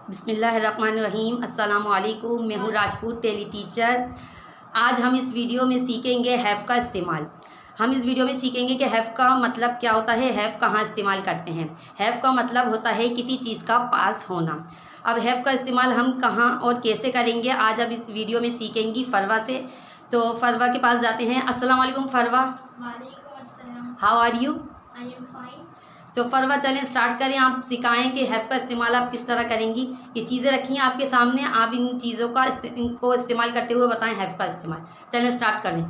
बिस्मिल्लाहिर्रहमानिर्रहीम। अस्सलामुअलैकुम। मैं हूँ राजपूत टेली टीचर। आज हम इस वीडियो में सीखेंगे हैव का इस्तेमाल। हम इस वीडियो में सीखेंगे कि हैव का मतलब क्या होता है, हैव कहाँ इस्तेमाल करते हैं। हैव का मतलब होता है किसी चीज़ का पास होना। अब हैव का इस्तेमाल हम कहाँ और कैसे करेंगे, आज अब इस वीडियो में सीखेंगी फरवा से। तो फरवा के पास जाते हैं। अस्सलाम वालेकुम फरवा। वालेकुम अस्सलाम। How are you? I am fine. तो फरवा चलें स्टार्ट करें। आप सिखाएं कि हैव का इस्तेमाल आप किस तरह करेंगी। ये चीज़ें रखी हैं आपके सामने, आप इन चीज़ों का इनको इस्तेमाल करते हुए बताएं हैव का इस्तेमाल। चलें स्टार्ट करें।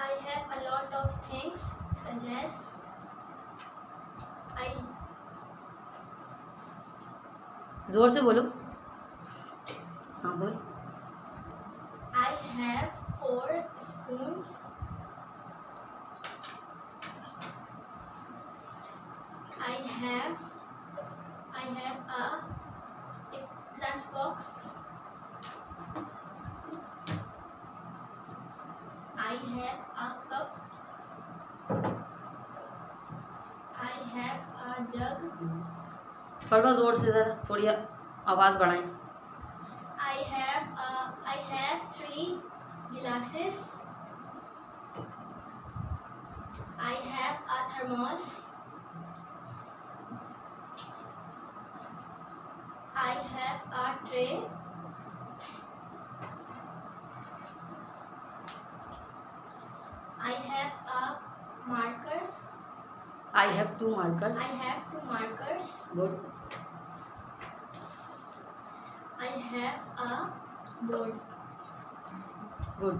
I have a lot of things such as I. ज़ोर से बोलो। हाँ बोल। I have 4 spoons. I have a lunch box. I have a cup. I have a jug. फरवा ज़ोर से ज़रा थोड़ी आवाज़ बढ़ाएं। I have 3 glasses. I have a thermos. I have a tray. I have a marker. I have 2 markers. I have 2 markers. Good. I have a board. Good.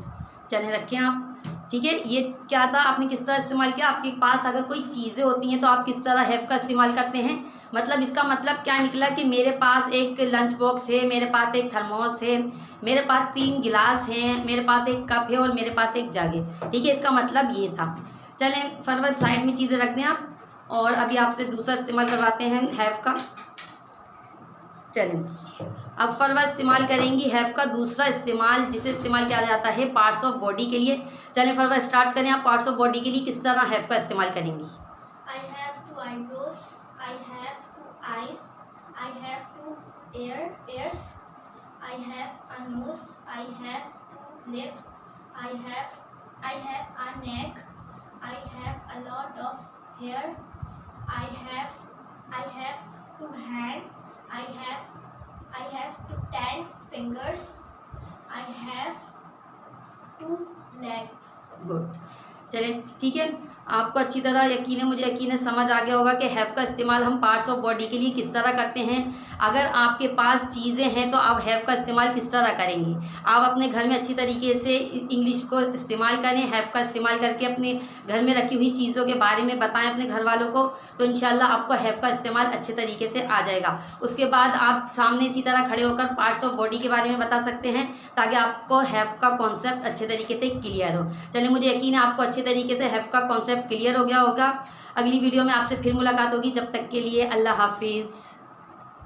चलें रखें आप। ठीक है, ये क्या था, आपने किस तरह इस्तेमाल किया। आपके पास अगर कोई चीज़ें होती हैं तो आप किस तरह हैव का इस्तेमाल करते हैं। मतलब इसका मतलब क्या निकला कि मेरे पास एक लंच बॉक्स है, मेरे पास एक थर्मोस है, मेरे पास 3 गिलास हैं, मेरे पास एक कप है और मेरे पास एक जग है। ठीक है, इसका मतलब ये था। चलें फरवत साइड में चीज़ें रखते हैं आप, और अभी आपसे दूसरा इस्तेमाल करवाते हैं हैव का। चलें अब फरवा इस्तेमाल करेंगी हैव का दूसरा इस्तेमाल, जिसे इस्तेमाल किया जाता है पार्ट्स ऑफ बॉडी के लिए। चलें फरवा स्टार्ट करें। आप पार्ट्स ऑफ बॉडी के लिए किस तरह हैव का इस्तेमाल करेंगी। I have 2 eyebrows. I have 2 eyes. I have 2 ears. I have a nose. I have 2 lips. I have a neck. I have a lot of hair. I have 2 hands. I have 10 fingers. I have 2 legs. Good. चलें ठीक है, आपको अच्छी तरह यकीन है, मुझे यकीन है समझ आ गया होगा कि हैव का इस्तेमाल हम पार्ट्स ऑफ बॉडी के लिए किस तरह करते हैं। अगर आपके पास चीज़ें हैं तो आप हैव का इस्तेमाल किस तरह करेंगी। आप अपने घर में अच्छी तरीके से इंग्लिश को इस्तेमाल करें, हैव का इस्तेमाल करके अपने घर में रखी हुई चीज़ों के बारे में बताएं अपने घर वालों को, तो इंशाल्लाह आपको हैव का इस्तेमाल अच्छे तरीके से आ जाएगा। उसके बाद आप सामने इसी तरह खड़े होकर पार्ट्स ऑफ बॉडी के बारे में बता सकते हैं, ताकि आपको हैव का कॉन्सेप्ट अच्छे तरीके से क्लियर हो। चलिए मुझे यकीन है आपको अच्छे तरीके से हैव का कॉन्सेप्ट क्लियर हो गया होगा। अगली वीडियो में आपसे फिर मुलाकात होगी, जब तक के लिए अल्लाह हाफिज़।